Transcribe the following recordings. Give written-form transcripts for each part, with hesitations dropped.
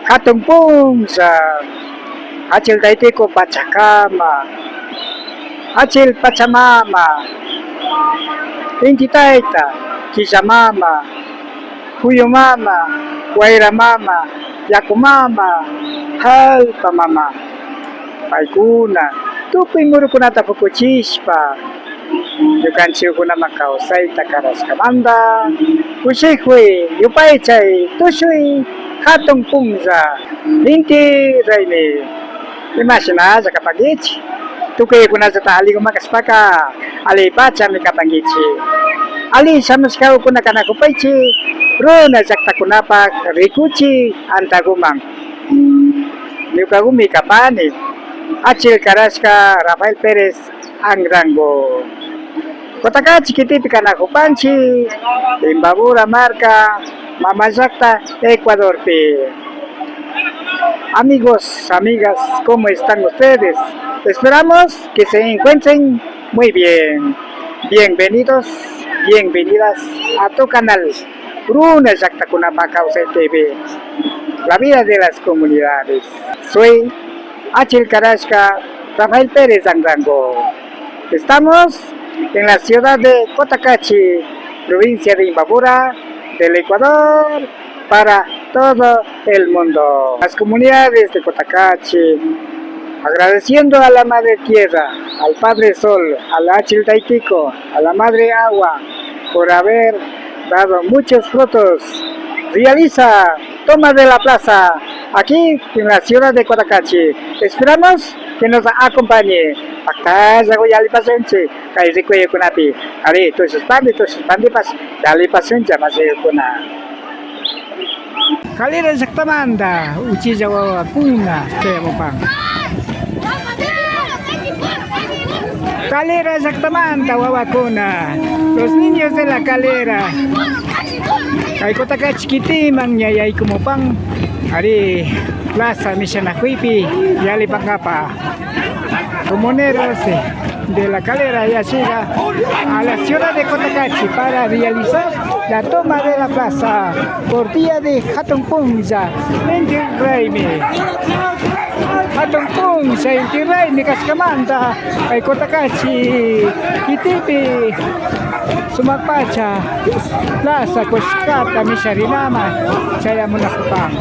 hatong pung sa Achil Daitiko Pachacama, Achil Pachamama, Inti Taita, Kishamama, Huyumama, Wairamama, Yakumama, Halpamama, Paikuna, Tupi Murukunata Fukuchispa, Yukanchiu kuna makausay takaras kamanda, Ushikwi, Yupaychay, Tushui, Hatong Pungza, Inti Raini, Imashina sa Kapagichi, Tukay kuna sa tali kumakaspaka, Ali Pacha mi Kapagichi, Ali Samaskaw kuna kanakupaychi, Rona sakta kunapa Rikuchi, Antagumang, Yukagumi Kapani, Achil Karaska, Rafael Perez, Angrango. Kotakachi kitipi kanakupanchi, Imbabura marca, Mamayakta, Ecuador P. Amigos, amigas, ¿cómo están ustedes? Esperamos que se encuentren muy bien. Bienvenidos, bienvenidas a tu canal, Bruna Yaktakunapaka TV, la vida de las comunidades. Soy Achil Karashka, Rafael Pérez Angrango. Estamos en la ciudad de Cotacachi, provincia de Imbabura, del Ecuador, para todo el mundo. Las comunidades de Cotacachi, agradeciendo a la Madre Tierra, al Padre Sol, al Achil Daitiko, a la Madre Agua, por haber dado muchos frutos. Realiza toma de la plaza, aquí en la ciudad de Cotacachi. Esperamos que nos acompañe. Acá ya voy a lipasenche, kay recuerdo con api. Ari, tu suspandi pas, dali pasenche más con Kalira Saktamanda, uchi jawa puna, Mopang. Calera Saktamanda, Wawakuna, los niños de la calera. Kay Cotacachi chiquitimang nyayay kumupang, Ari, Plaza Mishanakuipi, Yali Pangapa. Comuneros de la calera ya llega a la ciudad de Cotacachi para realizar la toma de la plaza por día de Hatong Pungza, Inti Raimi. Hatong Pungza, Inti Raimi, Kaskamanta, ay Cotacachi, Kitipi, Sumagpacha, Plaza Kuskata, Misharinama, saya Munakupang.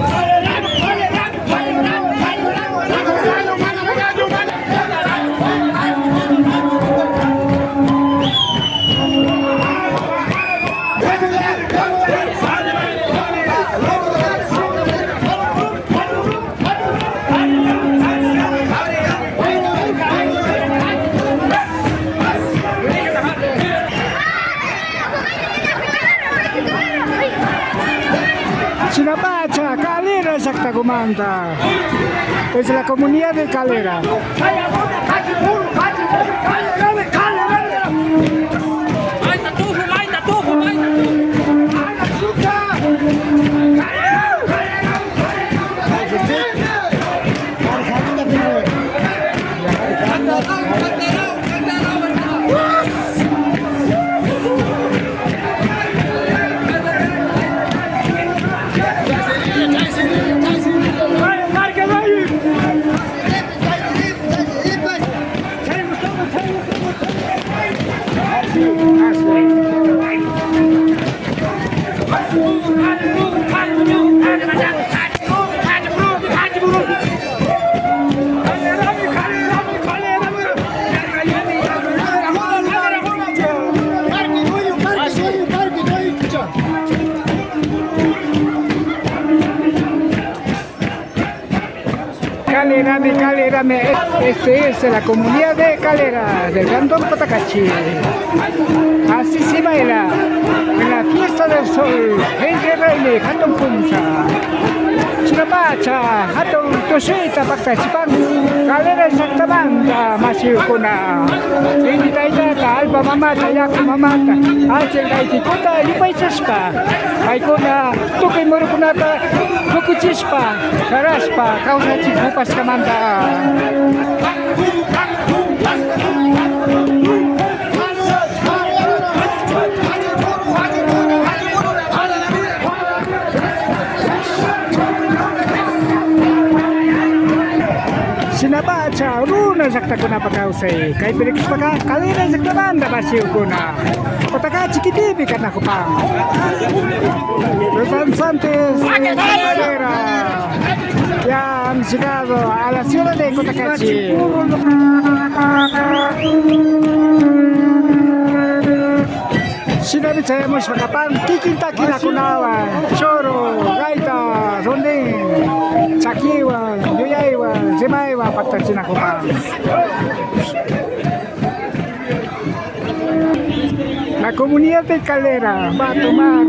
Sinapacha, Calera Saktakumanta. Es la comunidad de Calera. Calera, este es la comunidad de Calera, del Cantón Cotacachi. Así se baila en la fiesta del sol, Inti Raimi, Hatong Pungza. Sinapacha, Hatong Tosita, Pagtachipang, Calera Saktamanda, Masyukuna. Inti Taita, Alba Mamata, Yaku Mamata, Achil Daitikuta, Yupaysaspa. Aikuna, Tukay Murukunata, Fukuchispa, Karaspa, Kausa Chikupas Kamanda. bacha runa jakta kuna pakausay kay pirikis paka kalina jakta banda basiw kuna kotaka chikitibi kana kupang Los danzantes de madera ya han llegado a la ciudad de Cotacachi. Sinabi saya mo sa kapang kikintaki na kunawa, choro, gaita, rondin, chakiwa, yuyaiwa, zemaiwa, patachi na kupang. La comunidad de Calera va a tomar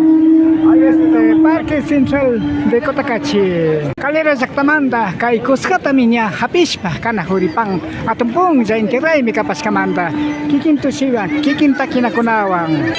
este Parque Central de Cotacachi. Calera Zaktamanda, kay Kuskata minya Hapishpa, kana huripang atumpong sa intiray mi kapas kamanda. Kikinto siya, kikinta kinakunawang.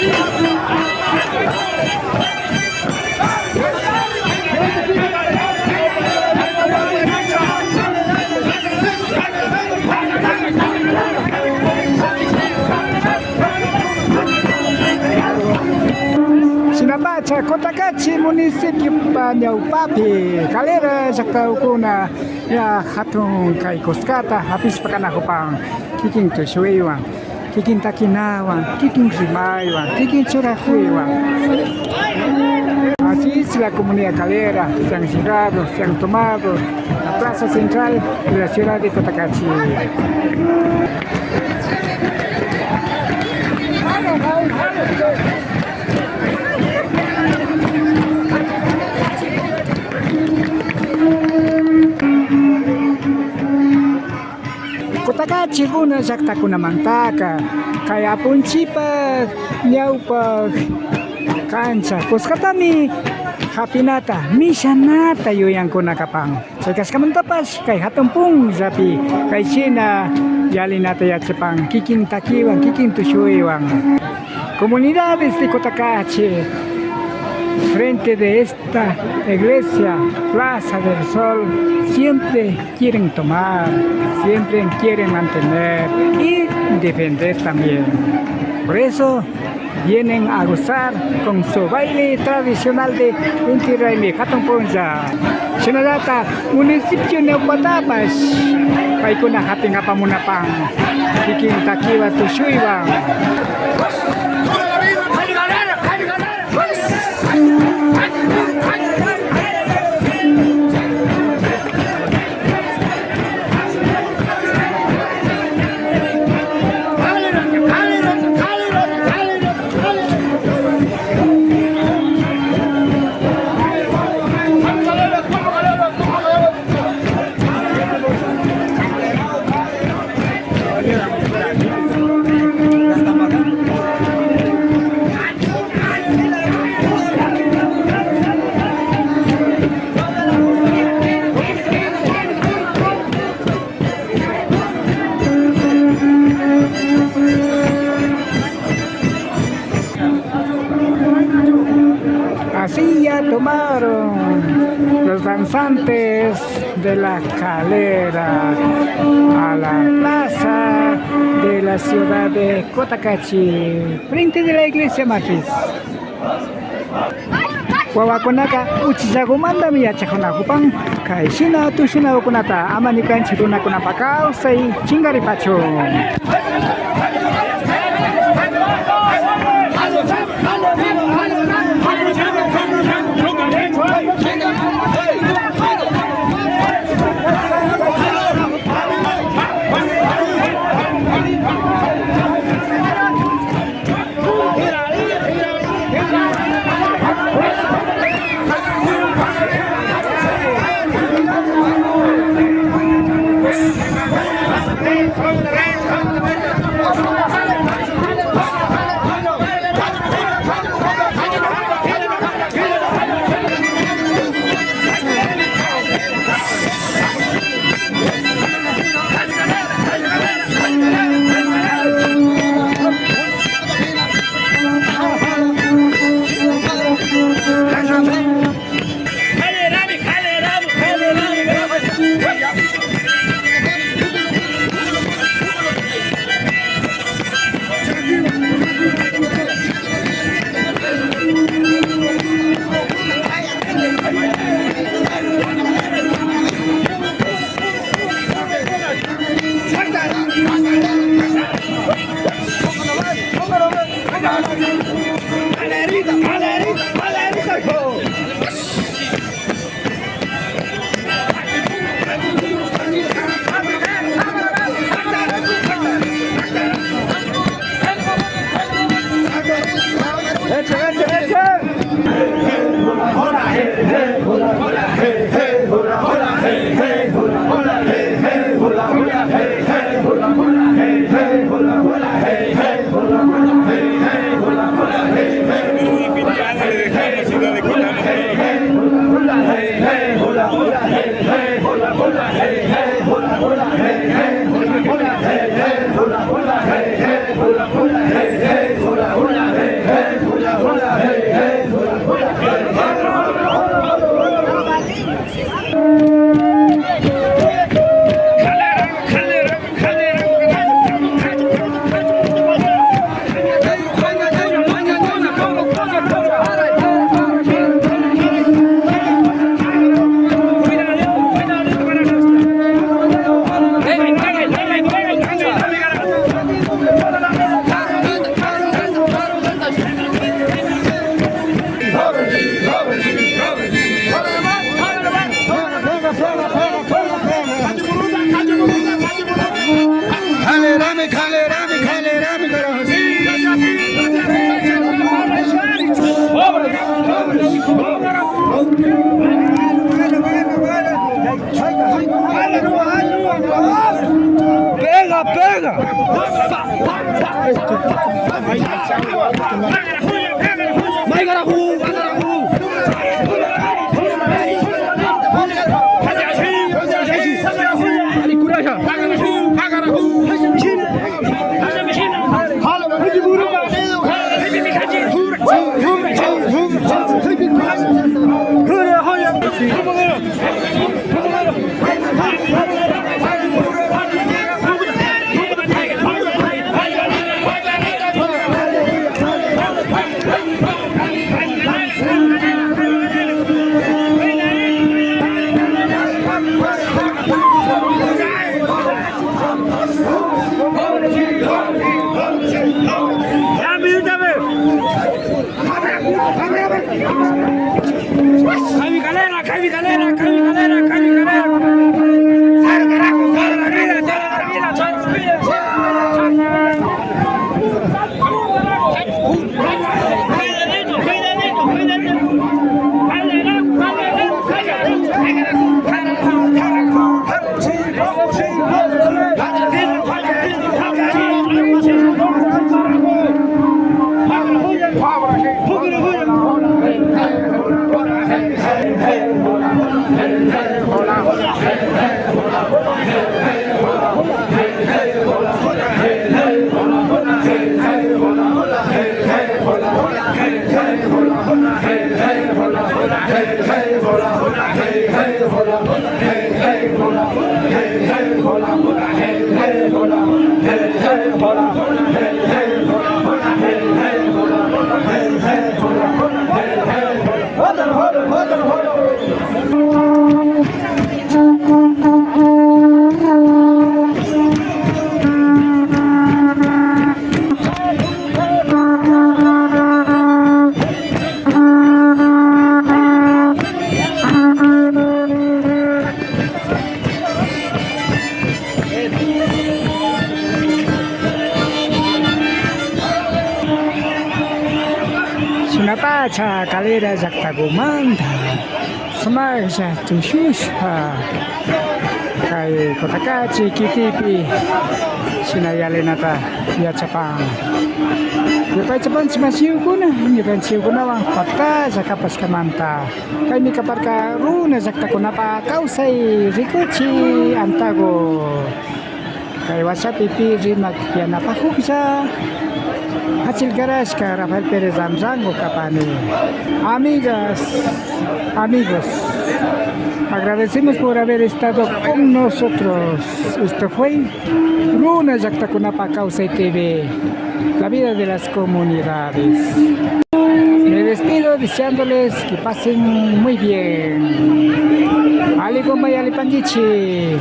Sinabacha Cotacachi munisipyo Panyaupapi Calera Zaktaukuna ya hatong kay Kuskata hapis pa kanakupang kiking tushuiwan kiking takinawan kiking rimaywan kiking churahuiwan. Así es la comunidad calera, se han llegado, se han tomado la plaza central de la ciudad de Cotacachi. Cotacachi guna jakta kuna mantaka, kaya punchipa, nyaupa, kancha, kuskatami, hapinata, misanata yoyang kuna kapang. Sekas kamantapas, kay hatumpung zapi, kay sina, yalinata yachapang, kiking takiwang, kiking tusyuiwang. Comunidades de Cotacachi, frente de esta iglesia, Plaza del Sol, siempre quieren tomar, siempre quieren mantener y defender también. Por eso vienen a gozar con su baile tradicional de Inti Raymi Katongponja. Sinadata, munisipyo ng Patapas, kay kuna hating apamunapang, kiking takiwa tusyuiwang. Así ya tomaron los danzantes de la Calera a la plaza de la ciudad de Cotacachi, frente de la iglesia matriz. Wawakunaka uchichagumanda miyachakuna kay sina tu sina kunata amanikan chiruna kunapakaw say chingaripacho. Pega, pega. Sunapacha kalera jaktagumanta Samaja tushusha Kai kotakachi kitipi Sinayale nata Yachapang Yapai Japan simasiu kuna Yapan siu kuna wang kota jakapas kamanta Kai mikaparka runa jaktakunapa Kausai rikuchi antago Kai wasapipi rimak yanapa huksa Hasil garas ka Rafael Pérez Zamzango Capani. Amigas, amigos, agradecemos por haber estado con nosotros. Esto fue Luna Yactacunapa Causa TV, la vida de las comunidades. Me despido deseándoles que pasen muy bien. Ali Gomay Ali Pangichi.